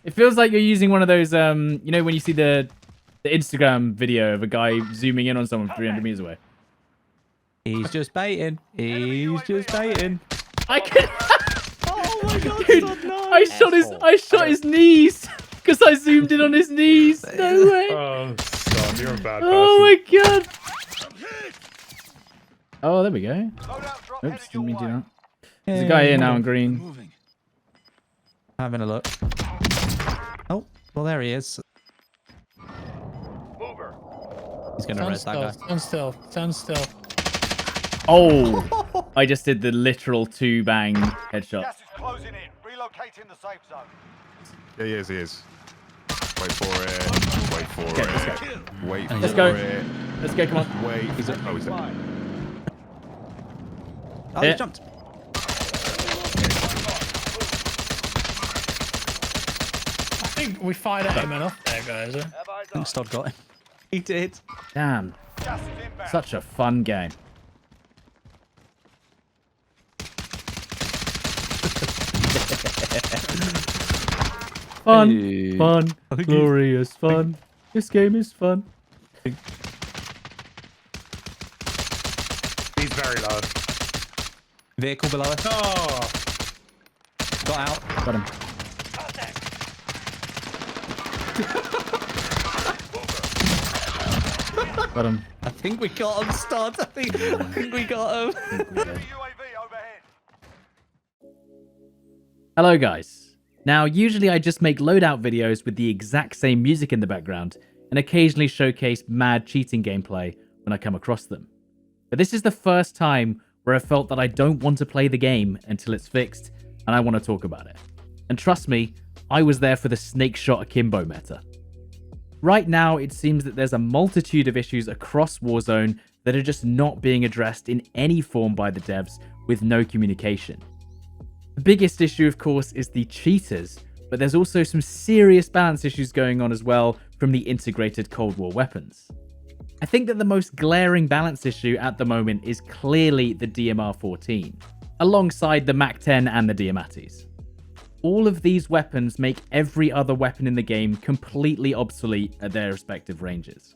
It feels like you're using one of those, you know, when you see the Instagram video of a guy zooming in on someone 300 meters away. He's just baiting. He's just baiting. I can. Oh my god, Dude, so I shot his knees because I zoomed in on his knees. No way. Oh, son, you're a bad person. Oh my god. Oh, there we go. Oops, didn't mean to do that. There's a guy here now in green. Having a look. Oh, well there he is. He's gonna res that guy. Stand still. Oh, I just did the literal 2-bang headshot. Gas is closing in. Relocating the safe zone. Yeah, he is, he is. Wait for it. Wait for Okay, let's it. go. Wait for Let's go. it. Let's go, come on. Wait. He's a- Oh, he's there. Oh, Yeah. he jumped. I think we fired at him enough there, guys. I think Stod got him. He did. Damn, Gas is inbound. such a fun game. Fun, Hey. fun, I think glorious fun. This game is fun. He's very low. Vehicle below us. Oh! Got out. Got him. Got him. I think we got him, Stod. I think we got him. UAV overhead. Hello guys. Now usually I just make loadout videos with the exact same music in the background and occasionally showcase mad cheating gameplay when I come across them. But this is the first time where I felt that I don't want to play the game until it's fixed and I want to talk about it. And trust me, I was there for the snake shot akimbo meta. Right now it seems that there's a multitude of issues across Warzone that are just not being addressed in any form by the devs with no communication. The biggest issue, of course, is the cheaters, but there's also some serious balance issues going on as well from the integrated Cold War weapons. I think that the most glaring balance issue at the moment is clearly the DMR-14, alongside the MAC-10 and the Diamatis. All of these weapons make every other weapon in the game completely obsolete at their respective ranges.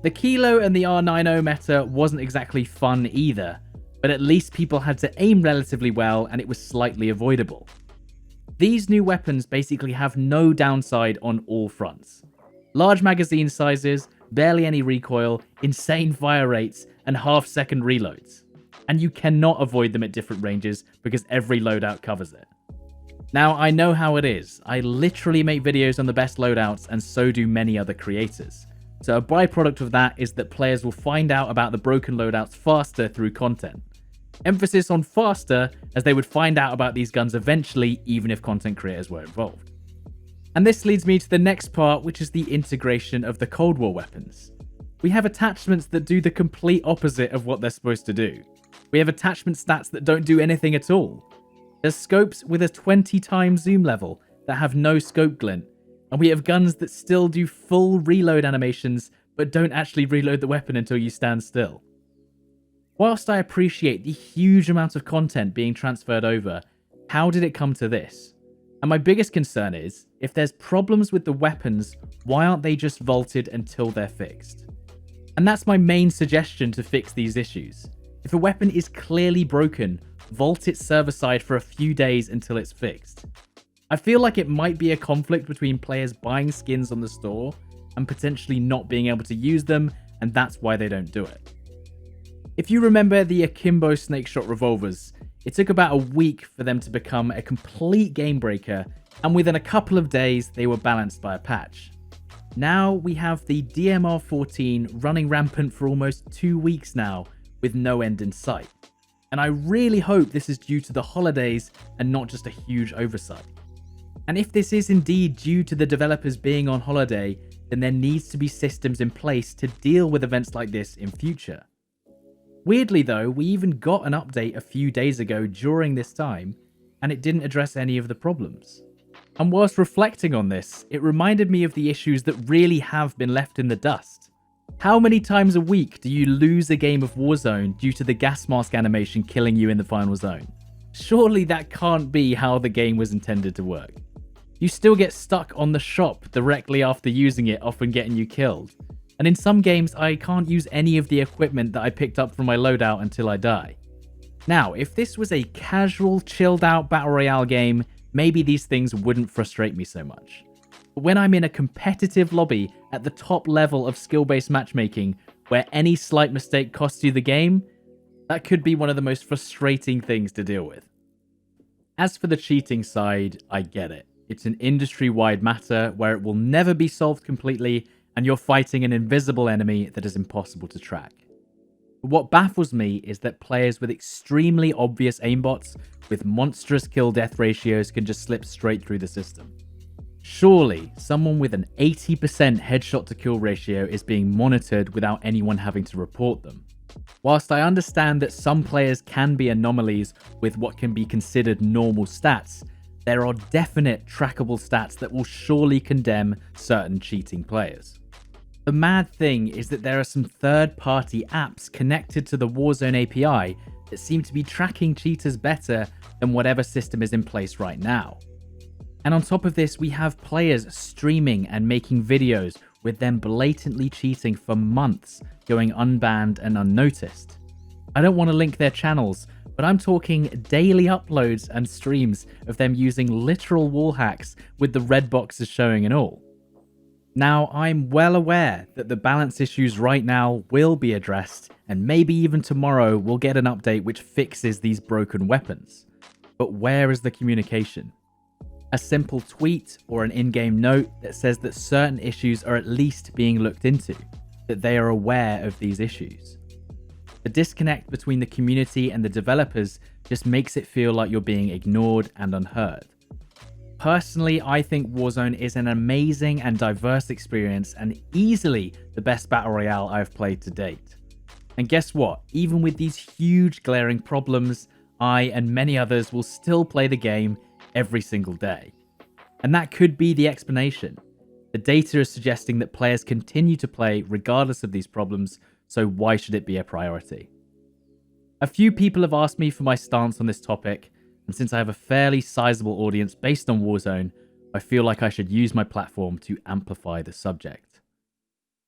The Kilo and the R90 meta wasn't exactly fun either, but at least people had to aim relatively well and it was slightly avoidable. These new weapons basically have no downside on all fronts. Large magazine sizes, barely any recoil, insane fire rates, and half-second reloads. And you cannot avoid them at different ranges because every loadout covers it. Now, I know how it is. I literally make videos on the best loadouts and so do many other creators. So a byproduct of that is that players will find out about the broken loadouts faster through content. Emphasis on faster, as they would find out about these guns eventually, even if content creators were involved. And this leads me to the next part, which is the integration of the Cold War weapons. We have attachments that do the complete opposite of what they're supposed to do. We have attachment stats that don't do anything at all. There's scopes with a 20 times zoom level that have no scope glint, and we have guns that still do full reload animations but don't actually reload the weapon until you stand still. Whilst I appreciate the huge amount of content being transferred over, how did it come to this? And my biggest concern is, if there's problems with the weapons, why aren't they just vaulted until they're fixed? And that's my main suggestion to fix these issues. If a weapon is clearly broken, vault it server-side for a few days until it's fixed. I feel like it might be a conflict between players buying skins on the store and potentially not being able to use them, and that's why they don't do it. If you remember the Akimbo snakeshot revolvers, it took about a week for them to become a complete game breaker, and within a couple of days they were balanced by a patch. Now we have the DMR-14 running rampant for almost 2 weeks now, with no end in sight. And I really hope this is due to the holidays and not just a huge oversight. And if this is indeed due to the developers being on holiday, then there needs to be systems in place to deal with events like this in future. Weirdly though, we even got an update a few days ago during this time, and it didn't address any of the problems. And whilst reflecting on this, it reminded me of the issues that really have been left in the dust. How many times a week do you lose a game of Warzone due to the gas mask animation killing you in the final zone? Surely that can't be how the game was intended to work. You still get stuck on the shop directly after using it, often getting you killed. And in some games, I can't use any of the equipment that I picked up from my loadout until I die. Now, if this was a casual, chilled out Battle Royale game, maybe these things wouldn't frustrate me so much. But when I'm in a competitive lobby at the top level of skill-based matchmaking, where any slight mistake costs you the game, that could be one of the most frustrating things to deal with. As for the cheating side, I get it. It's an industry-wide matter where it will never be solved completely, and you're fighting an invisible enemy that is impossible to track. But what baffles me is that players with extremely obvious aimbots with monstrous kill-death ratios can just slip straight through the system. Surely, someone with an 80% headshot-to-kill ratio is being monitored without anyone having to report them. Whilst I understand that some players can be anomalies with what can be considered normal stats, there are definite trackable stats that will surely condemn certain cheating players. The mad thing is that there are some third-party apps connected to the Warzone API that seem to be tracking cheaters better than whatever system is in place right now. And on top of this, we have players streaming and making videos with them blatantly cheating for months, going unbanned and unnoticed. I don't want to link their channels, but I'm talking daily uploads and streams of them using literal wall hacks with the red boxes showing and all. Now, I'm well aware that the balance issues right now will be addressed, and maybe even tomorrow we'll get an update which fixes these broken weapons. But where is the communication? A simple tweet or an in-game note that says that certain issues are at least being looked into, that they are aware of these issues. The disconnect between the community and the developers just makes it feel like you're being ignored and unheard. Personally, I think Warzone is an amazing and diverse experience and easily the best Battle Royale I've played to date. And guess what? Even with these huge glaring problems, I and many others will still play the game every single day. And that could be the explanation. The data is suggesting that players continue to play regardless of these problems, so why should it be a priority? A few people have asked me for my stance on this topic, and since I have a fairly sizable audience based on Warzone, I feel like I should use my platform to amplify the subject.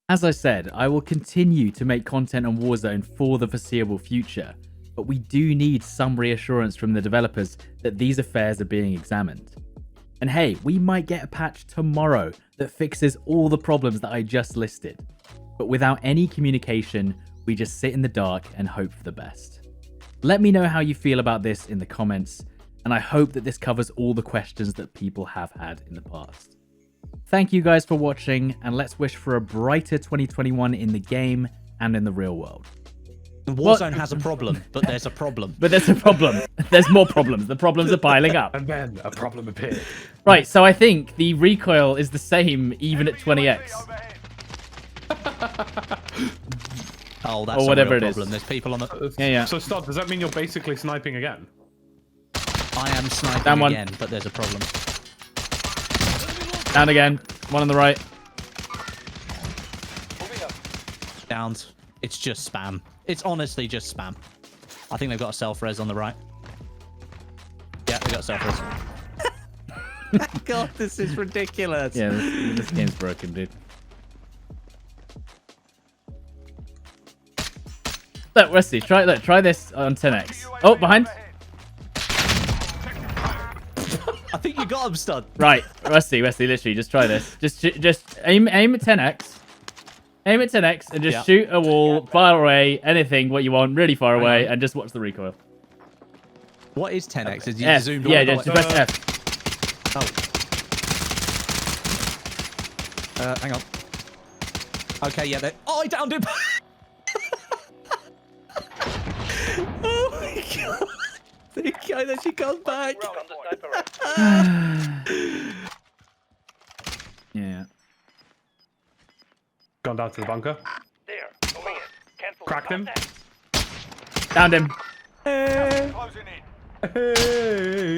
As I said, I will continue to make content on Warzone for the foreseeable future, but we do need some reassurance from the developers that these affairs are being examined. And hey, we might get a patch tomorrow that fixes all the problems that I just listed. But without any communication, we just sit in the dark and hope for the best. Let me know how you feel about this in the comments, and I hope that this covers all the questions that people have had in the past. Thank you guys for watching, and let's wish for a brighter 2021 in the game and in the real world. Warzone has a problem, but there's a problem. But there's a problem. There's more problems. The problems are piling up. And then a problem appeared. Right, so I think the recoil is the same even at 20x. Oh, that's or whatever a real it is. problem. There's people on the... Yeah. So, Stod, does that mean you're basically sniping again? I am sniping Down one. again, but there's a problem. Down again. One on the right. Downs. It's just spam. It's honestly just spam. I think they've got a self-res on the right. Yeah, they got a self-res. God, this is ridiculous. Yeah, this game's broken, dude. Look, Rusty, try this on 10x. Oh, behind. I think you got him, Stud. Right, Rusty, literally, just try this. Just aim at 10x. Aim at 10x and just shoot a wall, far away, anything, what you want, really far away, and just watch the recoil. What is 10x? Is you F. zoomed Yeah, all the just way- press F. Oh. Hang on. Okay, yeah, they... Oh, I downed him! Oh my god! The guy that she comes back! Yeah. Gone down to the bunker. Cracked him. Downed him. Closing in.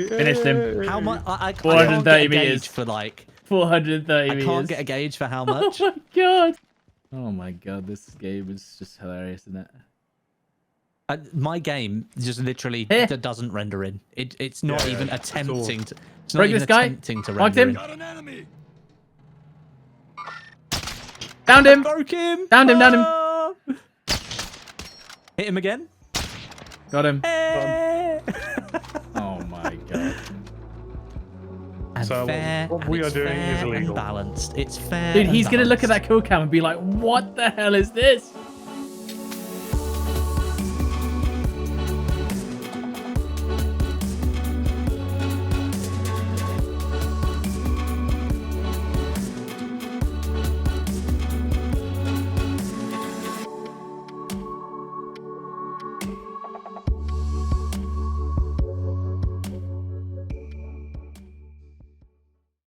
Finished him. How much? I can't 430 get a meters. gauge for like... 430 I meters. can't get a gauge for how much. Oh my god. Oh my god, this game is just hilarious, isn't it? My game just literally doesn't render in. It's not even attempting to. It's not Break even this guy. attempting to Marked render him. it. Got an enemy. Downed him. Broke him. Downed him, downed him. Ah. Hit him again. Got him. Hey. Oh my god. And So fair, what and we are it's doing fair is illegal. and balanced. It's fair. Dude, and he's gonna look at balanced. that kill cam and be like, what the hell is this?